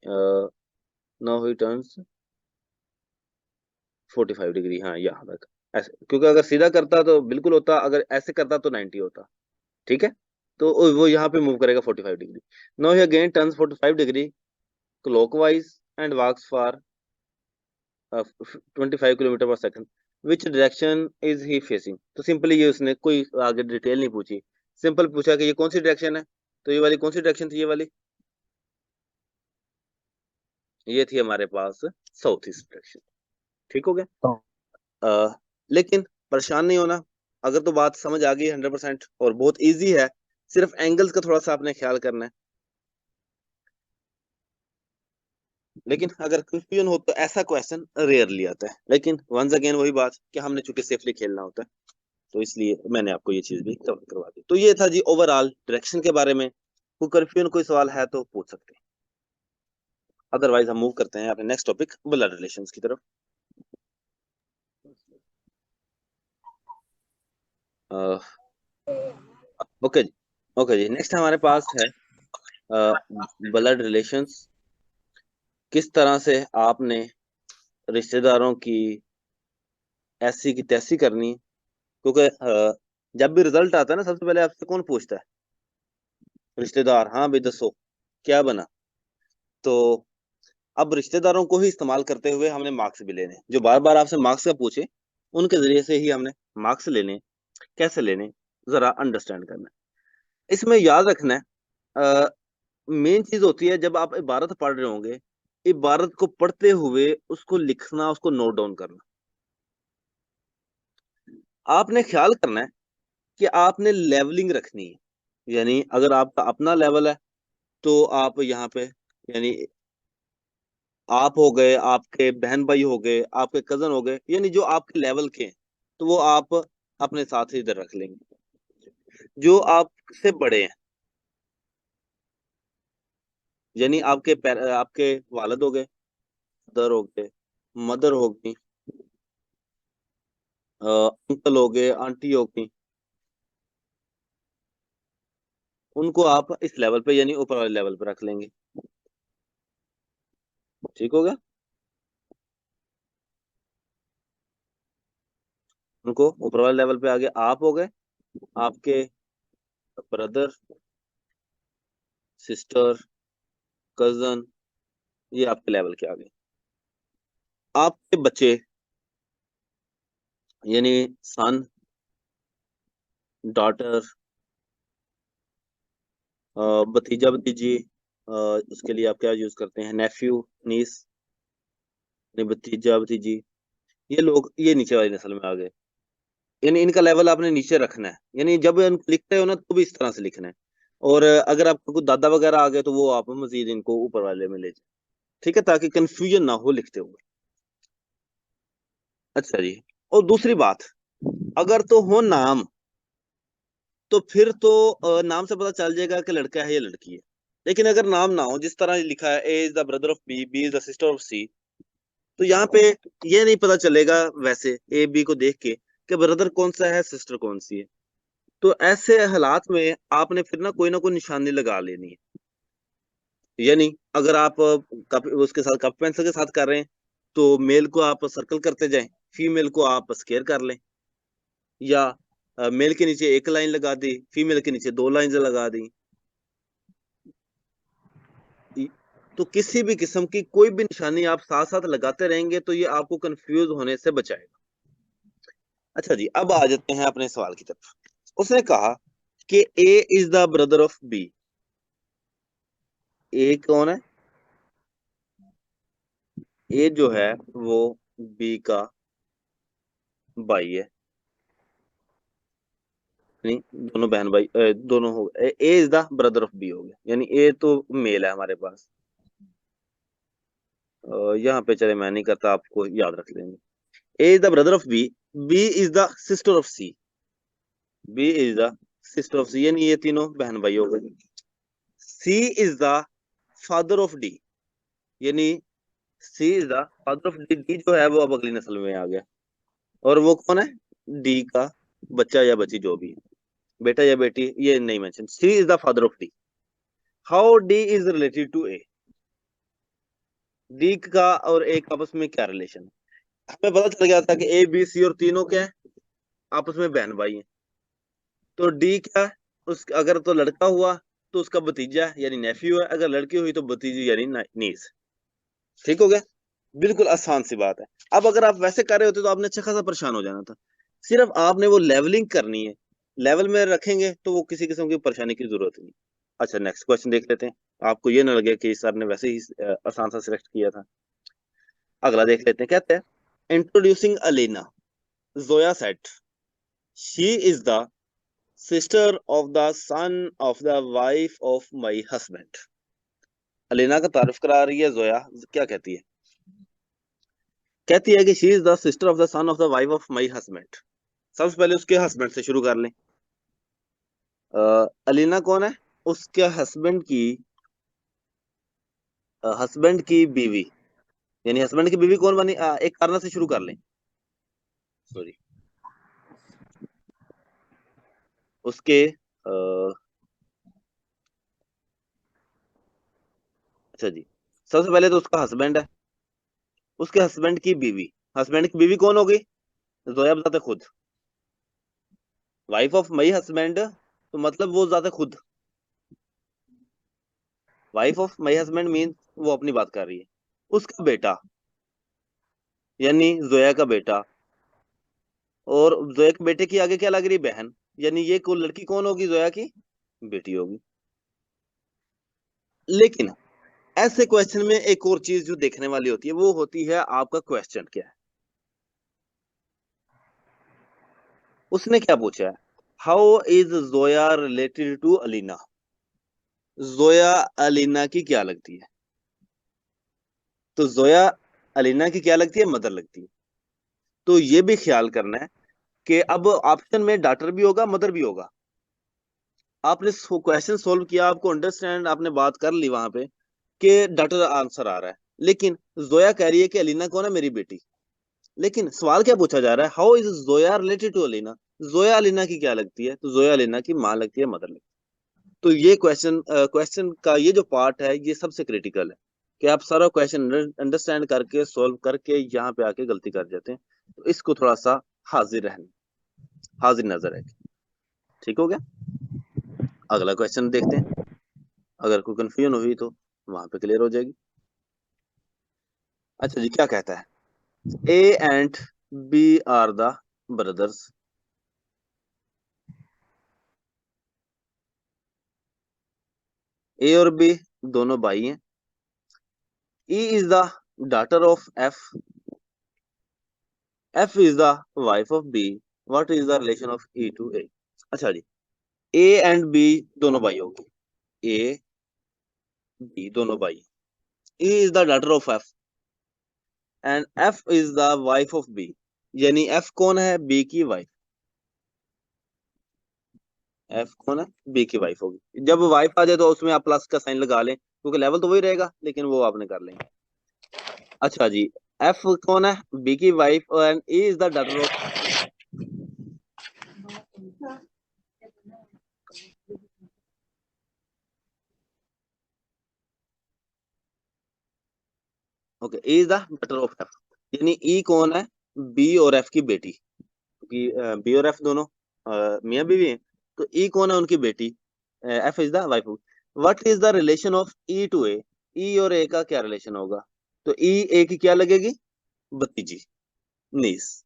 नाउ ही टर्न्स 45 डिग्री, हाँ यहाँ तक ऐसे, क्योंकि अगर सीधा करता तो बिल्कुल होता, अगर ऐसे करता तो 90 होता, ठीक है। तो वो यहाँ पे मूव करेगा 45 degree. Now he again turns 45 degree clockwise and walks for 25 kilometre per second. Which direction is he facing? तो सिंपली ये उसने कोई आगे डिटेल नहीं पूछी, सिंपल पूछा कि ये कौन सी डायरेक्शन है। तो ये वाली कौन सी डायरेक्शन थी? ये वाली, ये थी हमारे पास साउथ ईस्ट डायरेक्शन, ठीक हो गया। लेकिन परेशान नहीं होना, अगर तो बात समझ आ गई 100%, और बहुत इजी है, सिर्फ एंगल्स का थोड़ा सा आपने ख्याल करना है। लेकिन अगर कंफ्यूजन हो तो ऐसा क्वेश्चन रेयरली आता है, लेकिन वंस अगेन वही बात कि हमने चूंकि सेफली खेलना होता है, तो इसलिए मैंने आपको ये चीज भी कवर करवा दी। तो ये था जी ओवरऑल डायरेक्शन के बारे में। कोई कंफ्यूजन कोई सवाल है तो पूछ सकते हैं, अदरवाइज हम मूव करते हैं अपने नेक्स्ट टॉपिक ब्लड रिलेशंस की तरफ। ओके जी, ओके जी, नेक्स्ट हमारे पास है ब्लड रिलेशंस। किस तरह से आपने रिश्तेदारों की ऐसी की तैसी करनी है। क्योंकि जब भी रिजल्ट आता है ना, सबसे पहले आपसे कौन पूछता है? रिश्तेदार, हाँ भाई दसो क्या बना। तो अब रिश्तेदारों को ही इस्तेमाल करते हुए हमने मार्क्स भी लेने हैं। जो बार बार आपसे मार्क्स का पूछे, उनके जरिए से ही हमने मार्क्स लेने हैं। कैसे लेने, जरा अंडरस्टैंड करना है। इसमें याद रखना है, मेन चीज होती है जब आप इबारत पढ़ रहे होंगे, इबारत को पढ़ते हुए उसको लिखना, उसको नोट डाउन करना। आपने ख्याल करना है कि आपने लेवलिंग रखनी है। यानी अगर आपका अपना लेवल है तो आप यहाँ पे, यानी आप हो गए, आपके बहन भाई हो गए, आपके कजन हो गए, यानी जो आपके लेवल के हैं, तो वो आप अपने साथ ही इधर रख लेंगे। जो आपसे बड़े हैं, यानी आपके वालिद हो गए, मदर हो गए, मदर हो गई, अंकल हो गए, आंटी हो गई, उनको आप इस लेवल पे यानी ऊपर वाले लेवल पे रख लेंगे, ठीक हो गया। उनको ऊपर वाले लेवल पे आगे आप हो गए, आपके ब्रदर, सिस्टर, कजन, ये आपके लेवल के आगे। आपके बच्चे, यानी सन, डॉटर, भतीजा भतीजी, उसके लिए आप क्या यूज करते हैं? नेफ्यू, नीस, भतीजा भतीजी, ये लोग ये नीचे वाली नस्ल में आ गए। यानी इनका लेवल आपने नीचे रखना है, यानी जब लिखते हो ना तो भी इस तरह से लिखना है। और अगर आपको कुछ दादा वगैरह आ गए तो वो आप मजीद इनको ऊपर वाले में ले जाए, ठीक है, ताकि कंफ्यूजन ना हो लिखते हुए। अच्छा जी, और दूसरी बात, अगर तो हो नाम, तो फिर तो नाम से पता चल जाएगा कि लड़का है या लड़की है। लेकिन अगर नाम ना हो, जिस तरह लिखा है A is the brother of B, B is the sister of C, तो यहाँ पे ये नहीं पता चलेगा वैसे ए बी को देख के कि ब्रदर कौन सा है, सिस्टर कौन सी है। तो ऐसे हालात में आपने फिर ना कोई निशानी लगा लेनी है। यानी अगर आप कप उसके साथ कप पेंसिल के साथ कर रहे हैं, तो मेल को आप सर्कल करते जाएं, फीमेल को आप स्केयर कर लें, या मेल के नीचे एक लाइन लगा दी, फीमेल के नीचे दो लाइन लगा दी। तो किसी भी किस्म की कोई भी निशानी आप साथ साथ लगाते रहेंगे तो ये आपको कंफ्यूज होने से बचाएगा। अच्छा जी, अब आ जाते हैं अपने सवाल की तरफ। उसने कहा कि A is the brother of B. A कौन है? ए जो है वो बी का भाई है, नहीं दोनों बहन भाई दोनों हो A is the brother of B हो गया, यानी ए तो मेल है हमारे पास। यहाँ पे चले मैं नहीं करता, आपको याद रख लेंगे। A is the brother of B, B is the sister of C, B is the sister of C, यानी ये तीनों बहन भाई हो गए। C is the father of D, यानी C is the father of D, D जो है वो अब अगली नस्ल में आ गया। और वो कौन है? डी का बच्चा या बच्ची जो भी है, बेटा या बेटी ये नहीं mention. C is the father of D. How D is related to A, D का और ए का आपस में क्या रिलेशन है? हमें पता चल गया था कि ए बी सी और तीनों क्या है, आपस में बहन भाई हैं। तो डी क्या है? उस अगर तो लड़का हुआ तो उसका भतीजा यानी नेफ्यू है, अगर लड़की हुई तो भतीजी यानी नीस। ठीक हो गया, बिल्कुल आसान सी बात है। अब अगर आप वैसे कर रहे होते तो आपने अच्छा खासा परेशान हो जाना था। सिर्फ आपने वो लेवलिंग करनी है, लेवल में रखेंगे तो वो किसी किस्म की परेशानी की जरूरत नहीं। अच्छा नेक्स्ट क्वेश्चन देख लेते हैं, आपको ये ना लगे कि सर ने वैसे ही आसान सा सिलेक्ट किया था। अगला देख लेते हैं, कहते हैं introducing Alina, Zoya set she is the sister of the son of the wife of my husband. Alina का तारुफ करा रही है जोया, क्या कहती है? कहती है कि she is the sister of the son of the wife of my husband. सबसे पहले उसके हस्बैंड से शुरू कर लें। अलीना कौन है? उसके हस्बैंड की बीवी, यानी हस्बैंड की बीवी कौन बनी? एक कारण से शुरू कर लें, सॉरी। उसके अच्छा जी, सबसे पहले तो उसका हस्बैंड है, उसके हस्बैंड की बीवी। हस्बैंड की बीवी कौन होगी? जोया बताते खुद। वाइफ ऑफ मई हस्बैंड तो मतलब वो ज्यादा खुद, wife of my husband mean वो अपनी बात कर रही है। उसका बेटा यानी जोया का बेटा, और जोया के बेटे की आगे क्या लग रही? बहन, यानी ये को लड़की कौन होगी? जोया की बेटी होगी। लेकिन ऐसे क्वेश्चन में एक और चीज जो देखने वाली होती है वो होती है आपका क्वेश्चन क्या है। उसने क्या पूछा है? How is Zoya related to Alina, Zoya Alina की क्या लगती है? तो जोया अलीना की क्या लगती है? मदर लगती है। तो ये भी ख्याल करना है कि अब ऑप्शन में डॉटर भी होगा मदर भी होगा। आपने क्वेश्चन सोल्व किया, आपको अंडरस्टैंड, आपने बात कर ली वहां पे कि डॉटर आंसर आ रहा है, लेकिन जोया कह रही है कि अलीना कौन है? मेरी बेटी। लेकिन सवाल क्या पूछा जा रहा है? How is Zoya related to Alina, Zoya Alina की क्या लगती है? तो जोया अलीना की माँ लगती है, मदर लगती है। तो ये क्वेश्चन का ये जो पार्ट है ये सबसे क्रिटिकल है, कि आप सारा क्वेश्चन अंडरस्टैंड करके सोल्व करके यहाँ पे आके गलती कर जाते हैं। तो इसको थोड़ा सा हाजिर रहना, हाजिर नजर है। ठीक हो गया, अगला क्वेश्चन देखते हैं। अगर कोई कंफ्यूजन हुई तो वहां पे क्लियर हो जाएगी। अच्छा जी, क्या कहता है? A and B are the brothers, A और बी दोनों भाई हैं। E is the daughter of F, F is the wife of B, what is the relation of E to A? अच्छा जी, ए एंड बी दोनों भाई होंगे, ए बी दोनों भाई। E is the daughter of F and F is the wife of B, यानी F कौन है? बी की वाइफ। एफ कौन है? बी की वाइफ होगी। जब वाइफ आ जाए तो उसमें आप प्लस का साइन लगा लें, क्योंकि लेवल तो वही रहेगा, लेकिन वो आपने कर लेंगे। अच्छा जी, एफ कौन है? बी की wife, and E is the daughter of, okay, E is the daughter of F, यानी ई कौन है? बी और एफ की बेटी, क्योंकि बी और एफ दोनों मियां बीवी हैं। तो ई कौन है? उनकी बेटी। F is the wife. What is the relation of E to A, E और ए का क्या रिलेशन होगा? तो ई ए की क्या लगेगी? भतीजी, नीस।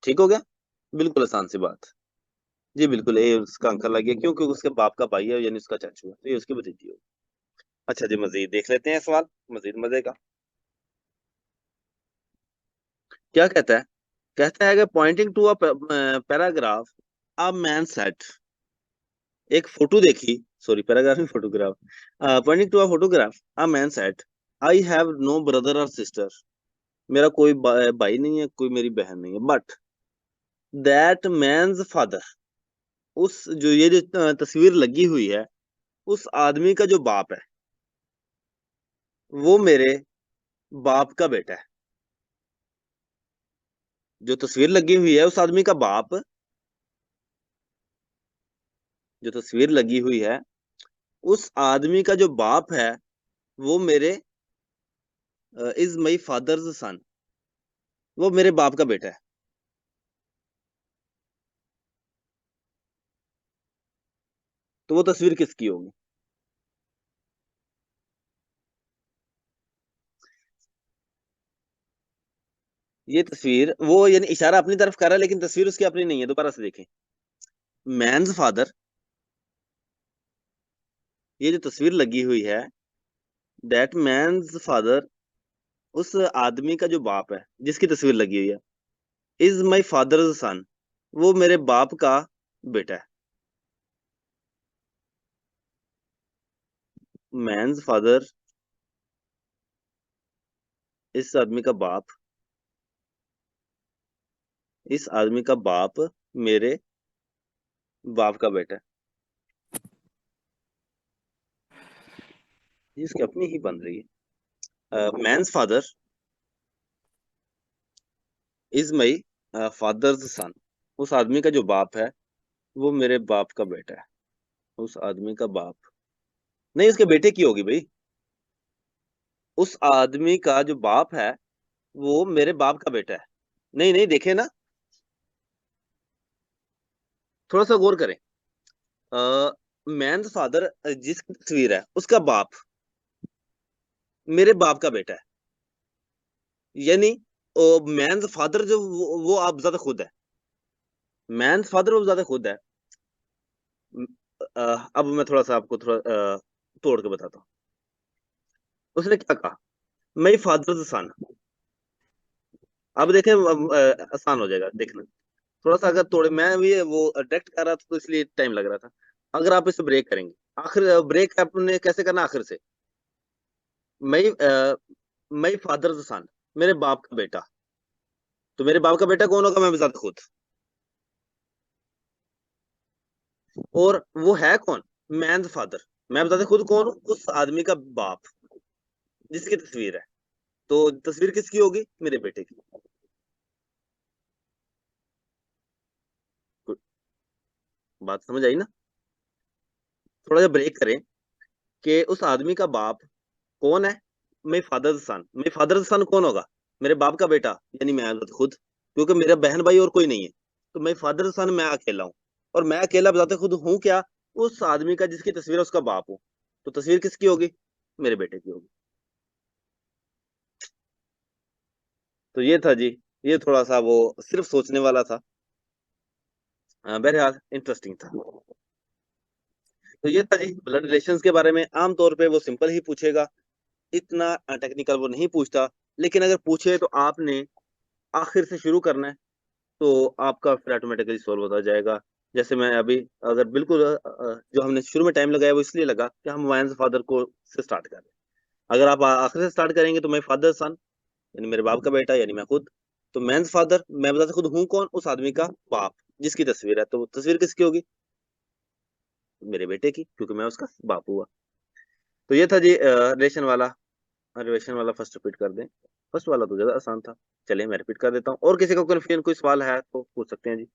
ठीक हो गया, बिल्कुल आसान सी बात। जी बिल्कुल, ए उसका अंकल लग गया, क्योंकि उसके बाप का भाई है, यानी उसका चाचू है, तो ये उसकी भतीजी होगी। अच्छा जी, मजीद देख लेते हैं सवाल, मजीद मजे का। क्या कहता है? कहता है कि pointing to a paragraph, a man said, एक फोटो देखी, सॉरी पैराग्राफ नहीं photograph, pointing to a photograph, a man said, I have no brother और सिस्टर, मेरा कोई भाई नहीं है, कोई मेरी बहन नहीं है, बट दैट मैन्स फादर, उस जो ये जो तस्वीर लगी हुई है, उस आदमी का जो बाप है, वो मेरे बाप का बेटा है। जो तस्वीर लगी हुई है, उस आदमी का बाप, जो तस्वीर लगी हुई है, उस आदमी का जो बाप है, वो मेरे इज माई फादर्स सन, वो मेरे बाप का बेटा है। तो वो तस्वीर किसकी होगी? ये तस्वीर, वो यानी इशारा अपनी तरफ कर रहा है, लेकिन तस्वीर उसकी अपनी नहीं है। दोबारा से देखें, मैन्स फादर, ये जो तस्वीर लगी हुई है, दैट मैन्स फादर, उस आदमी का जो बाप है जिसकी तस्वीर लगी हुई है, इज माई फादर्स सन, वो मेरे बाप का बेटा है। मैन्स फादर, इस आदमी का बाप, इस आदमी का बाप मेरे बाप का बेटा है। ये इसकी अपनी ही बन रही है। Man's father is my father's son, उस आदमी का जो बाप है, वो मेरे बाप का बेटा है। उस आदमी का बाप, नहीं उसके बेटे की होगी भाई। उस आदमी का जो बाप है, वो मेरे बाप का बेटा है। नहीं नहीं, देखे ना, थोड़ा सा गौर करें। मैन फादर, जिसकी तस्वीर है, उसका बाप मेरे बाप का बेटा है। यानी मैन फादर जो वो आप ज्यादा खुद है। मैन फादर वो ज्यादा खुद है। अब मैं थोड़ा सा आपको थोड़ा तोड़ के बताता हूँ। उसने क्या कहा? माई फादर सन। अब देखें, आसान हो जाएगा देखना। थोड़ा सा अगर थोड़े, मैं भी वो डायरेक्ट कर रहा था तो इसलिए टाइम लग रहा था। अगर आप इसे ब्रेक करेंगे, आखिर ब्रेक आपने कैसे करना आखिर से? मई मई फादर सन, मेरे बाप का बेटा। तो मेरे बाप का बेटा कौन होगा? मैं बता खुद। और वो है कौन? Man father. मैं बताते खुद कौन हूँ? उस आदमी का बाप जिसकी तस्वीर है। तो तस्वीर किसकी होगी? मेरे बेटे की। बात समझ आई ना? थोड़ा सा ब्रेक करें कि उस आदमी का बाप कौन है? मेरे फादर सन। मेरे फादर सन कौन होगा? मेरे बाप का बेटा, यानी मैं खुद, क्योंकि मेरा बहन भाई और कोई नहीं है। तो मेरे फादर सन मैं अकेला हूँ। और मैं अकेला बताते खुद हूँ क्या? उस आदमी का जिसकी तस्वीर है, उसका बाप हूँ। तो तस्वीर किसकी होगी? मेरे बेटे की होगी। तो ये था जी, ये थोड़ा सा वो सिर्फ सोचने वाला था। बहरहाल इंटरेस्टिंग था। तो ये था जी ब्लड रिलेशंस के बारे में। आमतौर पे वो सिंपल ही पूछेगा, इतना टेक्निकल वो नहीं पूछता। लेकिन अगर पूछे तो आपने आखिर से शुरू करना है, तो आपका फिर ऑटोमेटिकली सॉल्व होता जाएगा। जैसे मैं अभी, अगर बिल्कुल जो हमने शुरू में टाइम लगाया वो इसलिए लगा कि हम वायंस फादर को से स्टार्ट करें। अगर आप आखिर से स्टार्ट करेंगे तो मैं फादर सन, यानी मेरे बाप का बेटा, यानी मैं खुद। तो मैंस फादर, मैं बताता खुद हूँ कौन? उस आदमी का बाप जिसकी तस्वीर है। तो तस्वीर किसकी होगी? मेरे बेटे की, क्योंकि मैं उसका बाप हुआ। तो ये था जी रिलेशन वाला। रिलेशन वाला फर्स्ट रिपीट कर दें। फर्स्ट वाला तो ज्यादा आसान था। चलिए मैं रिपीट कर देता हूँ, और किसी का कन्फ्यूजन कोई सवाल है तो पूछ सकते हैं जी।